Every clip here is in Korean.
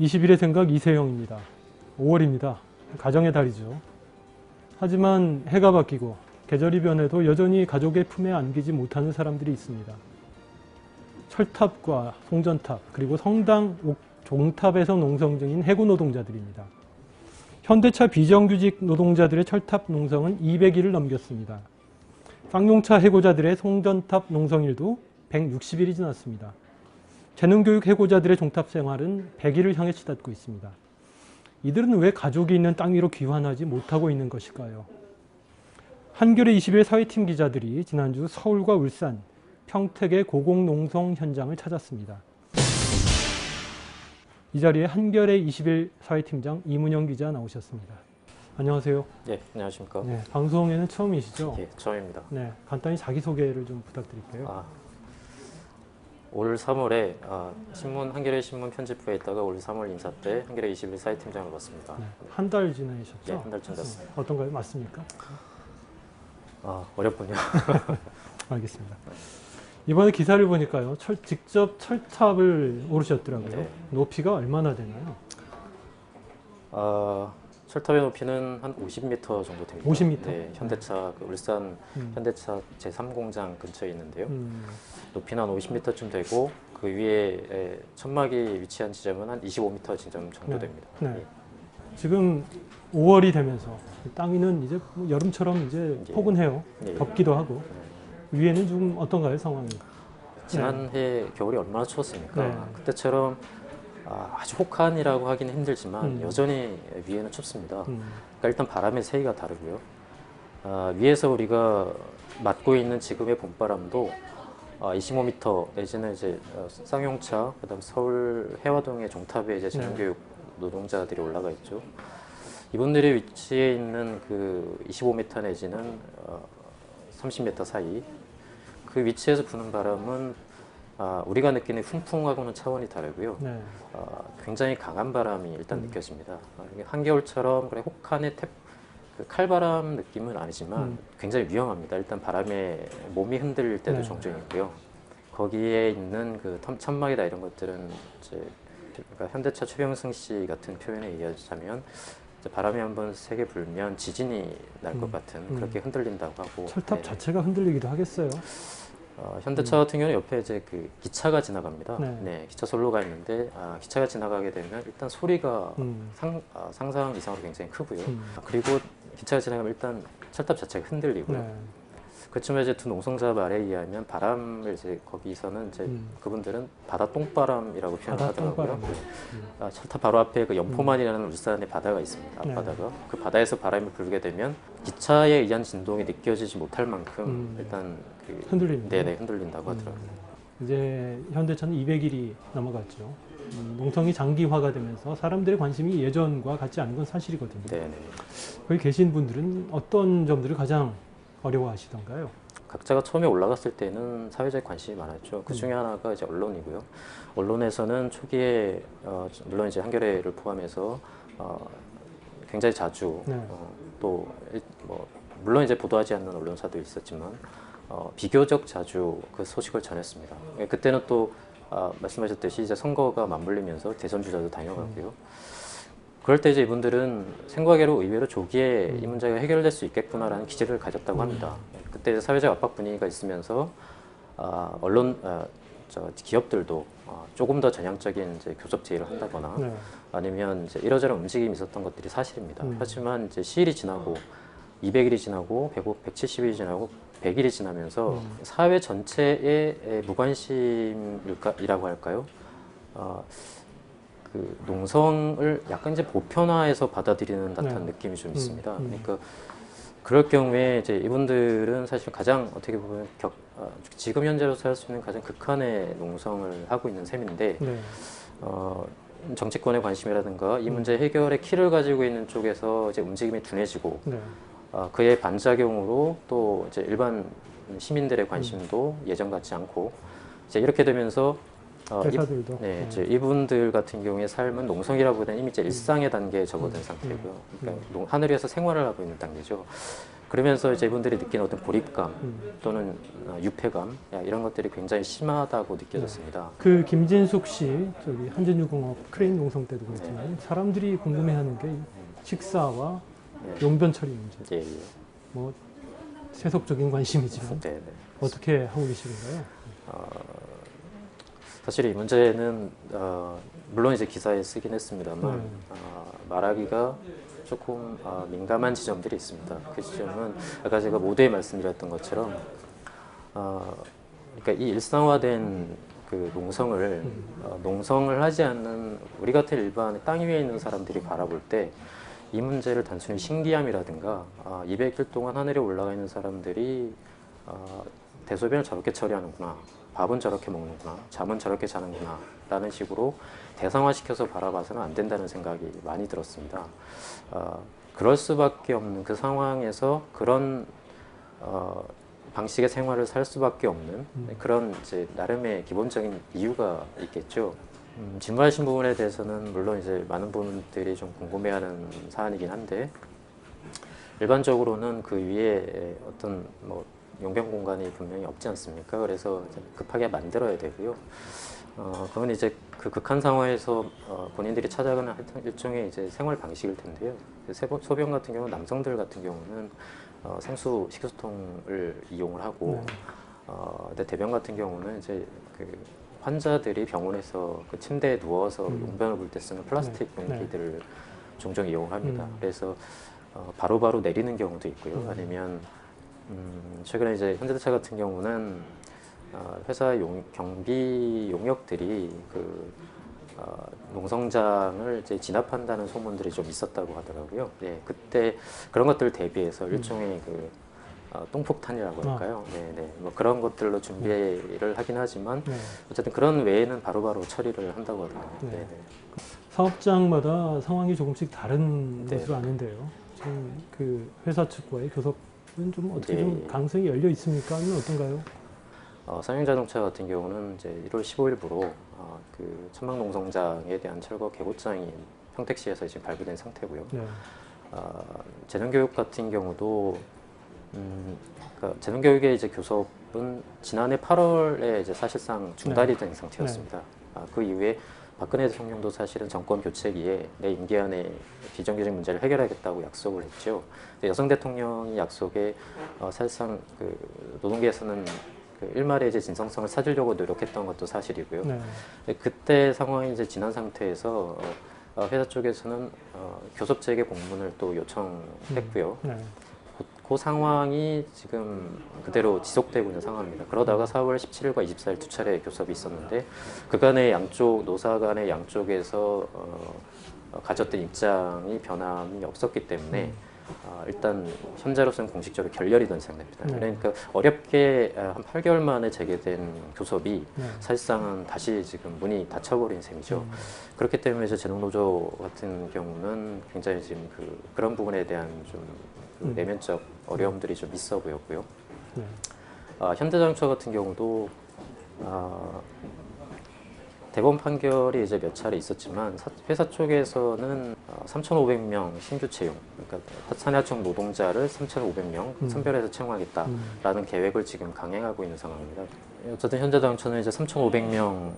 20일의 생각 이세영입니다. 5월입니다. 가정의 달이죠. 하지만 해가 바뀌고 계절이 변해도 여전히 가족의 품에 안기지 못하는 사람들이 있습니다. 철탑과 송전탑 그리고 성당 종탑에서 농성 중인 해고 노동자들입니다. 현대차 비정규직 노동자들의 철탑 농성은 200일을 넘겼습니다. 쌍용차 해고자들의 송전탑 농성일도 160일이 지났습니다. 재능교육 해고자들의 종탑 생활은 100일을 향해 치닫고 있습니다. 이들은 왜 가족이 있는 땅 위로 귀환하지 못하고 있는 것일까요? 한겨레 20일 사회팀 기자들이 지난주 서울과 울산, 평택의 고공농성 현장을 찾았습니다. 이 자리에 한겨레 20일 사회팀장 이문영 기자 나오셨습니다. 안녕하세요. 네, 안녕하십니까. 네, 방송에는 처음이시죠? 예, 처음입니다. 네, 간단히 자기소개를 좀 부탁드릴게요. 올 3월에 한겨레 신문 편집부에 있다가 올 3월 인사 때 한겨레 21 사회팀장을 맡습니다. 네, 한 달 지내셨죠? 네, 한 달쯤 됐습니다. 어떤가요? 맞습니까? 어렵군요. 알겠습니다. 이번에 기사를 보니까요, 직접 철탑을 오르셨더라고요. 네. 높이가 얼마나 되나요? 철탑의 높이는 한 50m 정도 됩니다. 50m? 네, 현대차 울산 현대차 제3공장 근처에 있는데요. 높이는 한 50m쯤 되고 그 위에 천막이 위치한 지점은 한 25m 지점 정도 네. 됩니다. 네. 예. 지금 5월이 되면서 땅 위는 이제 여름처럼 이제 포근해요. 예. 덥기도 하고. 위에는 좀 어떤가요, 상황이? 지난해 겨울이 얼마나 추웠습니까? 네. 그때처럼 아주 혹한이라고 하기는 힘들지만 여전히 위에는 춥습니다. 그러니까 일단 바람의 세기가 다르고요. 위에서 우리가 맞고 있는 지금의 봄바람도 25m 내지는 이제 쌍용차, 그다음 서울 해화동의 종탑에 이제 재능교육 노동자들이 올라가 있죠. 이분들이 위치해 있는 그 25m 내지는 30m 사이 그 위치에서 부는 바람은 우리가 느끼는 훈풍하고는 차원이 다르고요. 네. 굉장히 강한 바람이 일단 느껴집니다. 한겨울처럼 그래 혹한의 그 칼바람 느낌은 아니지만 굉장히 위험합니다. 일단 바람에 몸이 흔들릴 때도 종종 있고요. 거기에 있는 그 천막이다 이런 것들은 이제 그러니까 현대차 최병승 씨 같은 표현에 의하자면 바람이 한번 세게 불면 지진이 날 것 같은 그렇게 흔들린다고 하고. 철탑 자체가 흔들리기도 하겠어요. 현대차 같은 경우는 옆에 이제 그 기차가 지나갑니다. 네. 네, 기차 선로가 있는데 기차가 지나가게 되면 일단 소리가 상상 이상으로 굉장히 크고요. 그리고 기차가 지나가면 일단 철탑 자체가 흔들리고요. 네. 그렇지만 이제 두 농성자 말에 의하면 바람을 이제 거기서는 이제 그분들은 바다 똥바람이라고 표현을 하더라고요. 철탑 바로 앞에 그 연포만이라는 울산의 바다가 있습니다. 앞바다가. 그 바다에서 바람이 불게 되면 기차에 의한 진동이 느껴지지 못할 만큼 일단 흔들립니다. 네네, 흔들린다고 하더라고요. 이제 현대차는 200일이 넘어갔죠. 농성이 장기화가 되면서 사람들의 관심이 예전과 같지 않은 건 사실이거든요. 네네. 거기 계신 분들은 어떤 점들을 가장 어려워하시던가요? 각자가 처음에 올라갔을 때는 사회적 관심이 많았죠. 그 중에 하나가 이제 언론이고요. 언론에서는 초기에 물론 이제 한겨레를 포함해서 굉장히 자주 또 물론 이제 보도하지 않는 언론사도 있었지만 비교적 자주 그 소식을 전했습니다. 그때는 또 말씀하셨듯이 이제 선거가 맞물리면서 대선 주자도 다녀가고요. 그럴 때 이제 이분들은 생과계로 의외로 조기에 이 문제가 해결될 수 있겠구나라는 기대를 가졌다고 합니다. 그때 이제 사회적 압박 분위기가 있으면서 기업들도 조금 더 전향적인 이제 교섭 제의를 한다거나 아니면 이제 이러저런 움직임이 있었던 것들이 사실입니다. 하지만 이제 시일이 지나고 200일이 지나고 170일이 지나고 100일이 지나면서 사회 전체의 무관심이라고 할까요? 그 농성을 약간 이제 보편화해서 받아들이는 듯한 느낌이 좀 있습니다. 그러니까 그럴 경우에 이제 이분들은 사실 가장 어떻게 보면 지금 현재로서 할 수 있는 가장 극한의 농성을 하고 있는 셈인데 정치권의 관심이라든가 이 문제 해결의 키를 가지고 있는 쪽에서 이제 움직임이 둔해지고 그의 반작용으로 또 이제 일반 시민들의 관심도 예전 같지 않고 이제 이렇게 되면서 회사들도. 네, 이제 이분들 같은 경우에 삶은 농성이라보다는 이미 이제 일상의 단계에 접어든 상태고요. 그러니까 하늘 위에서 생활을 하고 있는 단계죠. 그러면서 이제 이분들이 느끼는 어떤 고립감 또는 유폐감 이런 것들이 굉장히 심하다고 느껴졌습니다. 그 김진숙 씨, 저기 한진유공업 크레인 농성 때도 그랬지만 사람들이 궁금해하는 게 식사와 용변 처리 문제. 예, 예. 뭐 세속적인 관심이지만 네, 네. 어떻게 하고 계시는가요? 사실 이 문제는 물론 이제 기사에 쓰긴 했습니다만 말하기가 조금 민감한 지점들이 있습니다. 그 지점은 아까 제가 모두에 말씀드렸던 것처럼 그러니까 이 일상화된 그 농성을 농성을 하지 않는 우리 같은 일반 땅 위에 있는 사람들이 바라볼 때 이 문제를 단순히 신기함이라든가 200일 동안 하늘에 올라가 있는 사람들이 대소변을 저렇게 처리하는구나, 밥은 저렇게 먹는구나, 잠은 저렇게 자는구나 라는 식으로 대상화시켜서 바라봐서는 안 된다는 생각이 많이 들었습니다. 그럴 수밖에 없는 그 상황에서 그런 방식의 생활을 살 수밖에 없는 그런 이제 나름의 기본적인 이유가 있겠죠. 질문하신 부분에 대해서는 물론 이제 많은 분들이 좀 궁금해하는 사안이긴 한데 일반적으로는 그 위에 어떤 뭐 용변 공간이 분명히 없지 않습니까? 그래서 급하게 만들어야 되고요. 그건 이제 그 극한 상황에서 본인들이 찾아가는 일종의 이제 생활 방식일 텐데요. 소변 같은 경우는 남성들 같은 경우는 생수 식수통을 이용을 하고, 근데 대변 같은 경우는 이제 그 환자들이 병원에서 그 침대에 누워서 용변을 볼 때 쓰는 플라스틱 용기들을 종종 이용합니다. 그래서 바로바로 내리는 경우도 있고요. 아니면 최근에 이제 현대차 같은 경우는 회사 경비 용역들이 그 농성장을 이제 진압한다는 소문들이 좀 있었다고 하더라고요. 네, 그때 그런 것들을 대비해서 일종의 그 똥폭탄이라고 할까요? 네, 뭐 그런 것들로 준비를 하긴 하지만 어쨌든 그런 외에는 바로바로 처리를 한다고 하더라고요. 네. 사업장마다 상황이 조금씩 다른 것으로 아는데요. 지금 그 회사 측과의 교섭은 좀 어떻게 좀 가능성이 열려 있습니까? 아니면 어떤가요? 삼성자동차 같은 경우는 이제 1월 15일부로 그 천막농성장에 대한 철거 계획장이 평택시에서 지금 발부된 상태고요. 재능교육 같은 경우도 그러니까 재능교육의 이제 교섭은 지난해 8월에 이제 사실상 중단이 된 상태였습니다. 그 이후에 박근혜 대통령도 사실은 정권 교체기에 내 임기 안에 비정규직 문제를 해결하겠다고 약속을 했죠. 여성 대통령이 약속에 사실상 그 노동계에서는 그 일말의 이제 진정성을 찾으려고 노력했던 것도 사실이고요. 그때 상황이 이제 지난 상태에서 회사 쪽에서는 교섭 재개 공문을 또 요청했고요. 그 상황이 지금 그대로 지속되고 있는 상황입니다. 그러다가 4월 17일과 24일 두 차례 교섭이 있었는데 그간의 양쪽 노사 간의 양쪽에서 가졌던 입장이 변함이 없었기 때문에 일단 현재로서는 공식적으로 결렬이 된 상태입니다. 그러니까 어렵게 한 8개월 만에 재개된 교섭이 사실상은 다시 지금 문이 닫혀버린 셈이죠. 그렇기 때문에 이제 재능노조 같은 경우는 굉장히 지금 그런 부분에 대한 좀 내면적 어려움들이 좀 있어 보였고요. 현대자동차 같은 경우도 대법원 판결이 이제 몇 차례 있었지만 회사 쪽에서는 3,500명 신규 채용, 그러니까 산하청 노동자를 3,500명 선별해서 채용하겠다라는 계획을 지금 강행하고 있는 상황입니다. 어쨌든 현대자동차는 이제 3,500명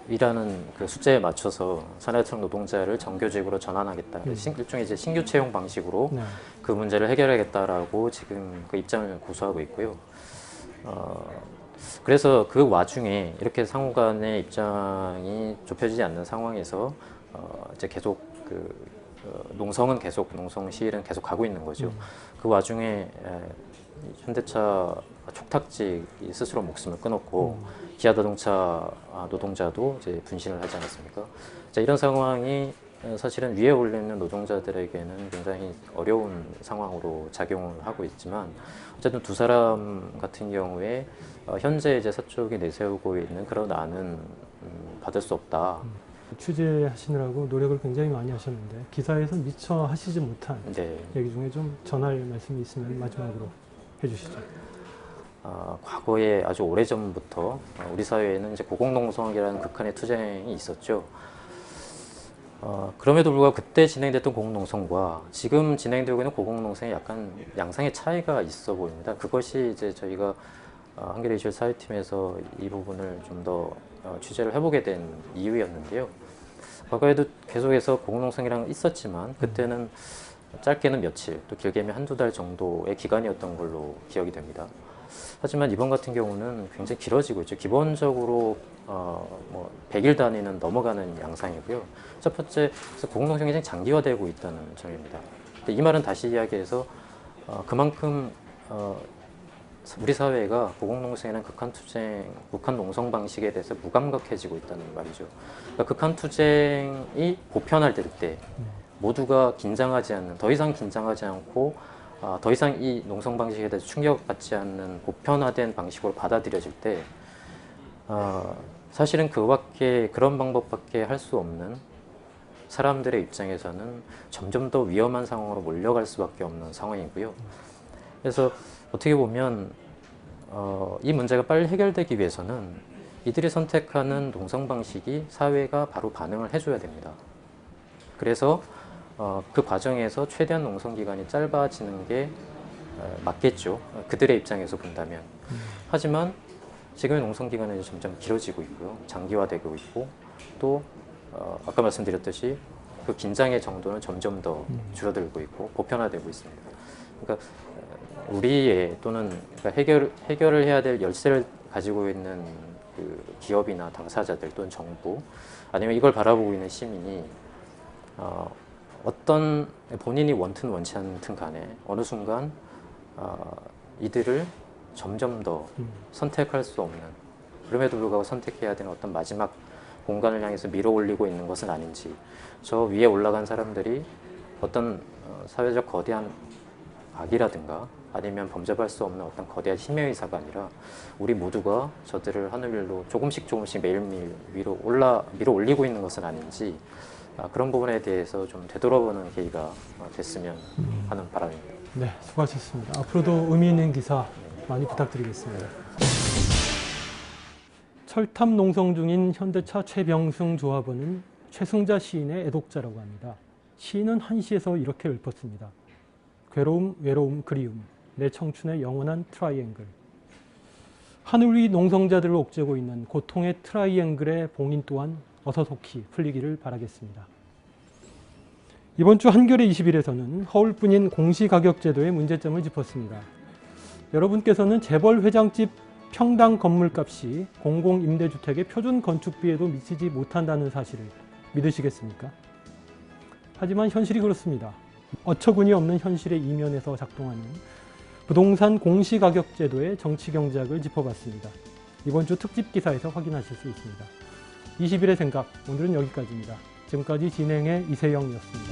일하는 그 숫자에 맞춰서 산하청 노동자를 정규직으로 전환하겠다. 일종의 이제 신규 채용 방식으로 그 문제를 해결하겠다라고 지금 그 입장을 고수하고 있고요. 그래서 그 와중에 이렇게 상호 간의 입장이 좁혀지지 않는 상황에서 이제 계속 농성은 계속 농성 시일은 계속 가고 있는 거죠. 그 와중에 현대차 촉탁직이 스스로 목숨을 끊었고 기아자동차 노동자도 이제 분신을 하지 않았습니까? 자, 이런 상황이 사실은 위에 올리는 노동자들에게는 굉장히 어려운 상황으로 작용을 하고 있지만 어쨌든 두 사람 같은 경우에 현재 이제 서쪽이 내세우고 있는 그런 안은 받을 수 없다. 취재하시느라고 노력을 굉장히 많이 하셨는데 기사에서 미처 하시지 못한 얘기 중에 좀 전할 말씀이 있으면 마지막으로 해주시죠. 과거에 아주 오래전부터 우리 사회에는 이제 고공농성이라는 극한의 투쟁이 있었죠. 그럼에도 불구하고 그때 진행됐던 고공농성과 지금 진행되고 있는 고공농성에 약간 양상의 차이가 있어 보입니다. 그것이 이제 저희가 한겨레 이슈 사회팀에서 이 부분을 좀 더 취재를 해보게 된 이유였는데요. 과거에도 계속해서 고공농성이란 건 있었지만 그때는 짧게는 며칠, 또 길게는 한두 달 정도의 기간이었던 걸로 기억이 됩니다. 하지만 이번 같은 경우는 굉장히 길어지고 있죠. 기본적으로 100일 단위는 넘어가는 양상이고요. 첫 번째, 고공농성이 굉장히 장기화되고 있다는 점입니다. 근데 이 말은 다시 이야기해서 그만큼 우리 사회가 고공농성이라는 극한투쟁, 극한농성 방식에 대해서 무감각해지고 있다는 말이죠. 그러니까 극한투쟁이 보편화될 때 모두가 긴장하지 않는, 더 이상 긴장하지 않고 더 이상 이 농성 방식에 대해서 충격받지 않는 보편화된 방식으로 받아들여질 때 사실은 그런 방법밖에 할 수 없는 사람들의 입장에서는 점점 더 위험한 상황으로 몰려갈 수밖에 없는 상황이고요. 그래서 어떻게 보면 이 문제가 빨리 해결되기 위해서는 이들이 선택하는 농성 방식이 사회가 바로 반응을 해줘야 됩니다. 그래서 그 과정에서 최대한 농성 기간이 짧아지는 게 맞겠죠. 그들의 입장에서 본다면. 하지만 지금의 농성 기간은 점점 길어지고 있고요. 장기화되고 있고 또 아까 말씀드렸듯이 그 긴장의 정도는 점점 더 줄어들고 있고 보편화되고 있습니다. 그러니까 우리의 또는 그러니까 해결을 해야 될 열쇠를 가지고 있는 그 기업이나 당사자들 또는 정부 아니면 이걸 바라보고 있는 시민이 어떤 본인이 원튼 원치 않든 간에 어느 순간 이들을 점점 더 선택할 수 없는, 그럼에도 불구하고 선택해야 되는 어떤 마지막 공간을 향해서 밀어 올리고 있는 것은 아닌지, 저 위에 올라간 사람들이 어떤 사회적 거대한 악이라든가 아니면 범접할 수 없는 어떤 거대한 힘의 의사가 아니라 우리 모두가 저들을 하늘 위로 조금씩 매일매일 밀어 올리고 있는 것은 아닌지, 그런 부분에 대해서 좀 되돌아보는 계기가 됐으면 하는 바람입니다. 네, 수고하셨습니다. 앞으로도 의미 있는 기사 많이 부탁드리겠습니다. 철탑 농성 중인 현대차 최병승 조합원은 최승자 시인의 애독자라고 합니다. 시인은 한시에서 이렇게 읊었습니다. 괴로움, 외로움, 그리움, 내 청춘의 영원한 트라이앵글. 하늘 위 농성자들을 옥죄고 있는 고통의 트라이앵글의 봉인 또한 어서 속히 풀리기를 바라겠습니다. 이번 주 한겨레 21에서는 허울뿐인 공시가격제도의 문제점을 짚었습니다. 여러분께서는 재벌 회장집 평당 건물값이 공공임대주택의 표준 건축비에도 미치지 못한다는 사실을 믿으시겠습니까? 하지만 현실이 그렇습니다. 어처구니 없는 현실의 이면에서 작동하는 부동산 공시가격제도의 정치경제학을 짚어봤습니다. 이번 주 특집 기사에서 확인하실 수 있습니다. 20일의 생각, 오늘은 여기까지입니다. 지금까지 진행의 이세영이었습니다.